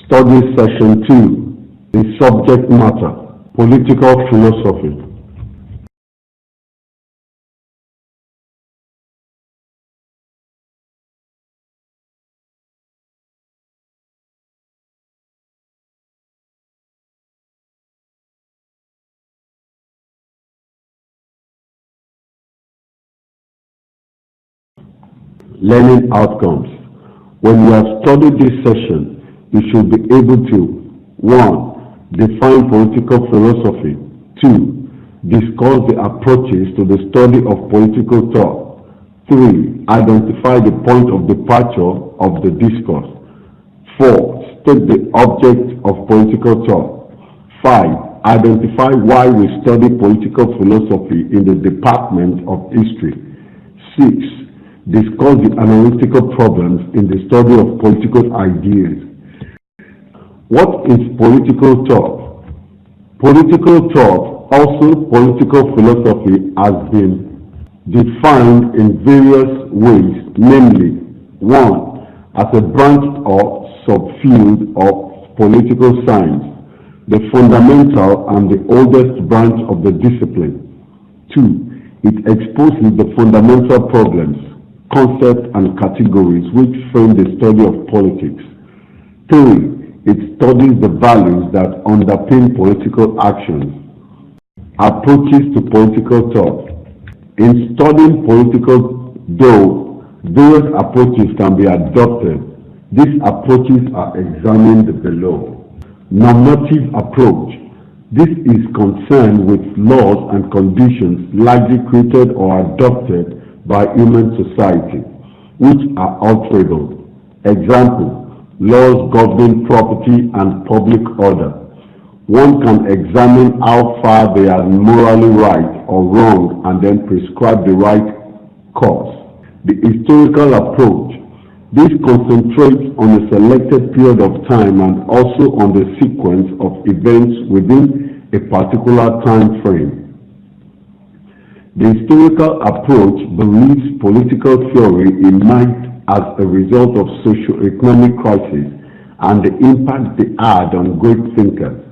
Study Session 2. The subject matter, Political Philosophy. Learning outcomes. When you have studied this session, you should be able to 1. Define political philosophy. 2. Discuss the approaches to the study of political thought. 3. Identify the point of departure of the discourse. 4. State the object of political thought. 5. Identify why we study political philosophy in the Department of History. 6. Discuss the analytical problems in the study of political ideas. What is political thought? Political thought, also political philosophy, has been defined in various ways, namely 1. As a branch or subfield of political science, the fundamental and the oldest branch of the discipline. 2. It exposes the fundamental problems, concepts and categories which frame the study of politics. 3. It studies the values that underpin political actions. Approaches to political thought. In studying political thought, various approaches can be adopted. These approaches are examined below. Normative approach. This is concerned with laws and conditions largely created or adopted by human society, which are alterable. Example, laws governing property and public order. One can examine how far they are morally right or wrong and then prescribe the right course. The historical approach. This concentrates on a selected period of time and also on the sequence of events within a particular time frame. The historical approach believes political theory emerged as a result of socio-economic crisis and the impact they had on great thinkers.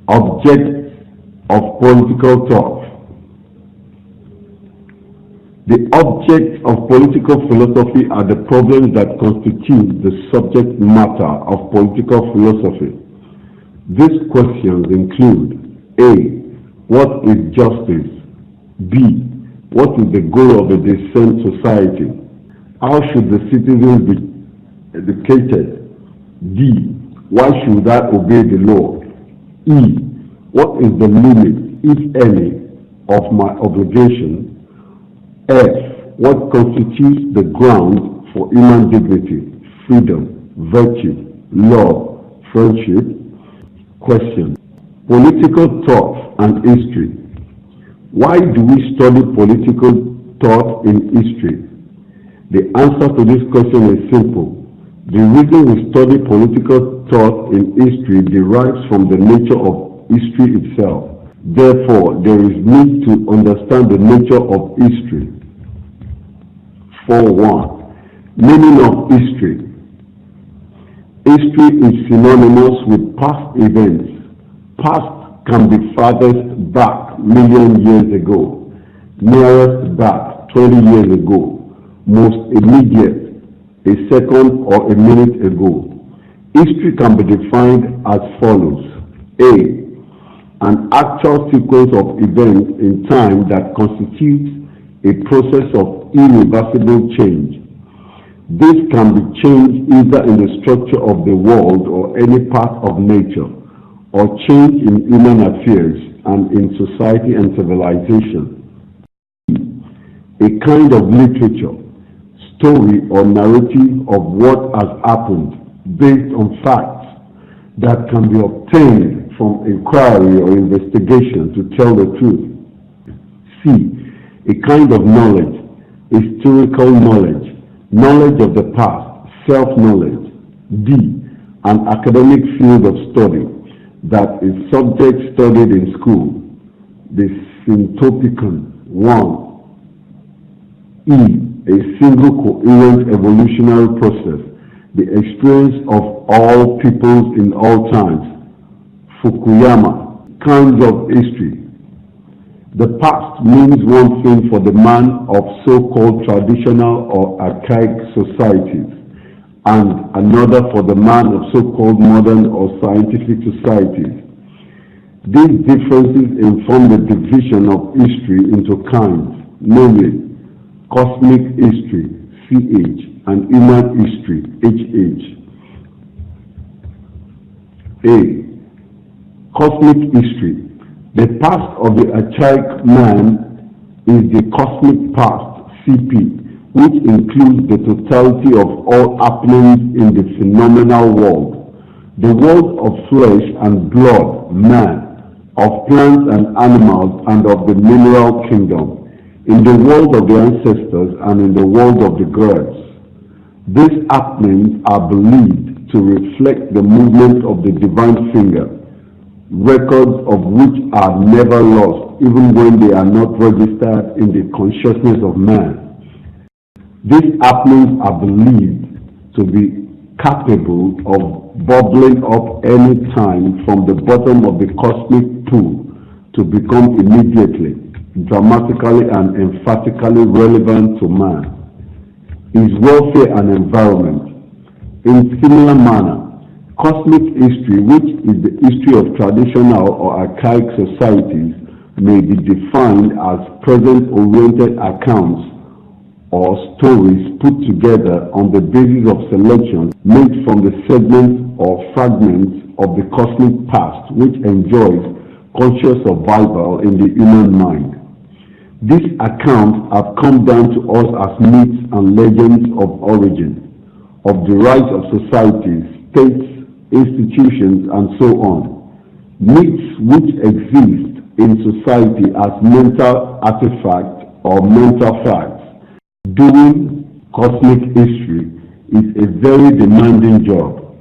Objects of political thought. The objects of political philosophy are the problems that constitute the subject matter of political philosophy. These questions include A. What is justice? B. What is the goal of a decent society? How should the citizens be educated? D. Why should I obey the law? E. What is the limit, if any, of my obligation? F. What constitutes the ground for human dignity, freedom, virtue, love, friendship? Question. Political thought and history. Why do we study political thought in history? The answer to this question is simple. The reason we study political thought in history derives from the nature of history itself. Therefore, there is need to understand the nature of history. 4.1. Meaning of history. History is synonymous with past events. Past can be farthest back million years ago, nearest back 20 years ago, most immediate a second or a minute ago. History can be defined as follows. A. an actual sequence of events in time that constitutes a process of irreversible change. This can be changed either in the structure of the world or any part of nature, or change in human affairs and in society and civilization. A kind of literature, story or narrative of what has happened based on facts that can be obtained from inquiry or investigation to tell the truth. C. A kind of knowledge, historical knowledge, knowledge of the past, self-knowledge. D. An academic field of study that is subject studied in school, the syntopicon. 1. E. A single coherent evolutionary process, the experience of all peoples in all times. Fukuyama. Kinds of history. The past means one thing for the man of so-called traditional or archaic societies, and another for the man of so-called modern or scientific societies. These differences inform the division of history into kinds, namely cosmic history, CH, and human history, HH. A. Cosmic history. The past of the archaic man is the cosmic past, CP, which includes the totality of all happenings in the phenomenal world, the world of flesh and blood, man, of plants and animals, and of the mineral kingdom, in the world of the ancestors and in the world of the gods. These happenings are believed to reflect the movement of the divine finger, records of which are never lost even when they are not registered in the consciousness of man. These happenings are believed to be capable of bubbling up any time from the bottom of the cosmic pool to become immediately, dramatically and emphatically relevant to man, his welfare and environment. In similar manner, cosmic history, which is the history of traditional or archaic societies, may be defined as present-oriented accounts or stories put together on the basis of selections made from the segments or fragments of the cosmic past which enjoys conscious survival in the human mind. These accounts have come down to us as myths and legends of origin, of the rise of societies, states, institutions, and so on. Myths which exist in society as mental artifacts or mental facts. Doing cosmic history is a very demanding job,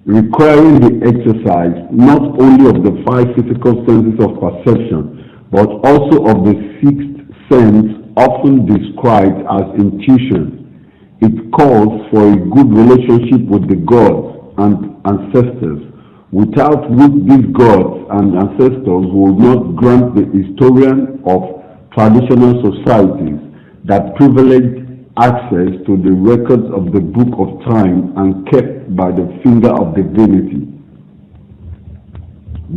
requiring the exercise not only of the 5 physical senses of perception, but also of the 6th sense, often described as intuition. It calls for a good relationship with the gods and ancestors, without which these gods and ancestors will not grant the historian of traditional societies that privileged access to the records of the book of time and kept by the finger of divinity.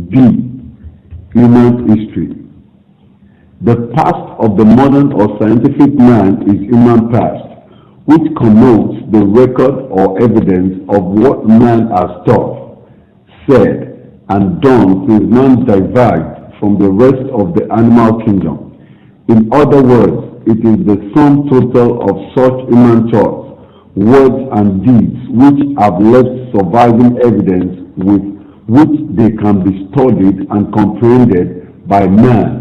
B. Human history. The past of the modern or scientific man is human past, which connotes the record or evidence of what man has thought, said, and done since man diverged from the rest of the animal kingdom. In other words, it is the sum total of such human thoughts, words, and deeds which have left surviving evidence with which they can be studied and comprehended by man.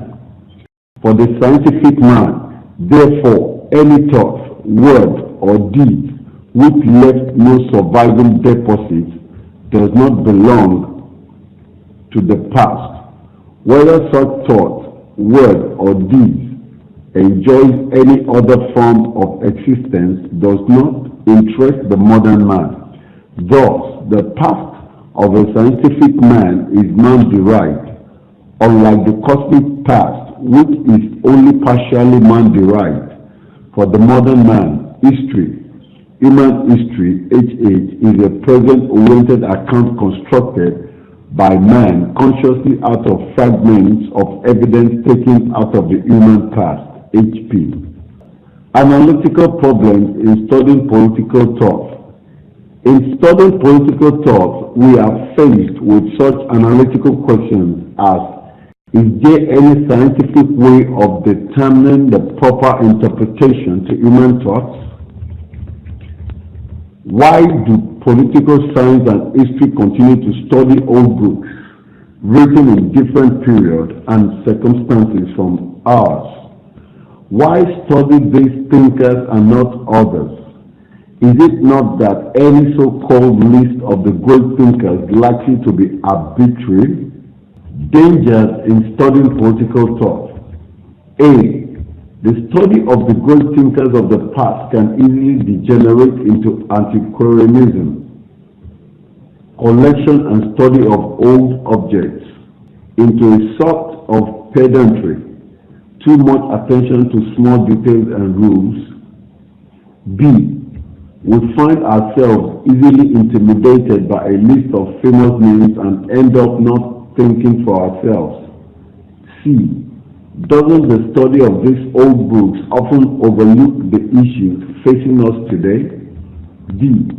For the scientific man, therefore, any thought, word, or deed which left no surviving deposits does not belong to the past. Whether such thought, word, or deed enjoys any other form of existence does not interest the modern man. Thus, the past of a scientific man is man-derived, unlike the cosmic past, which is only partially man-derived. For the modern man, history, human history, HH, is a present-oriented account constructed by man consciously out of fragments of evidence taken out of the human past. HP. Analytical problems in studying political thought. In studying political thought, we are faced with such analytical questions as: is there any scientific way of determining the proper interpretation to human thoughts? Why do political science and history continue to study old books written in different periods and circumstances from ours? Why study these thinkers and not others? Is it not that any so-called list of the great thinkers likely to be arbitrary? Dangers in studying political thought. A. The study of the great thinkers of the past can easily degenerate into antiquarianism, collection and study of old objects, into a sort of pedantry, too much attention to small details and rules. B. We find ourselves easily intimidated by a list of famous names and end up not thinking for ourselves. C. Doesn't the study of these old books often overlook the issues facing us today? D.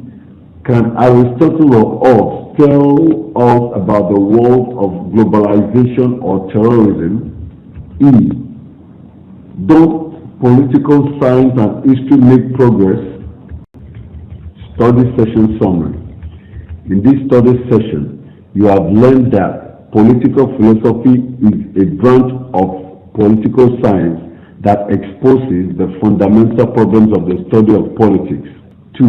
Can Aristotle or Hobbes tell us about the world of globalization or terrorism? E. Don't political science and history make progress? Study session summary. In this study session, you have learned that political philosophy is a branch of political science that exposes the fundamental problems of the study of politics. 2.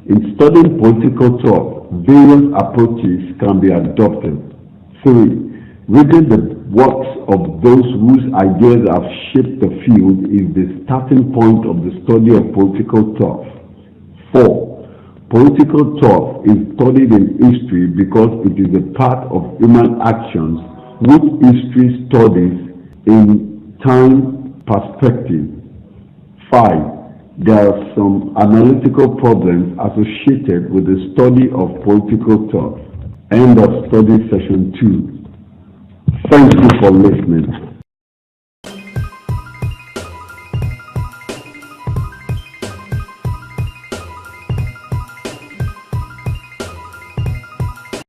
In studying political thought, various approaches can be adopted. 3. Reading the works of those whose ideas have shaped the field is the starting point of the study of political thought. 4. Political thought is studied in history because it is a part of human actions which history studies in time perspective. 5. There are some analytical problems associated with the study of political thought. End of study session 2. Thank you for listening.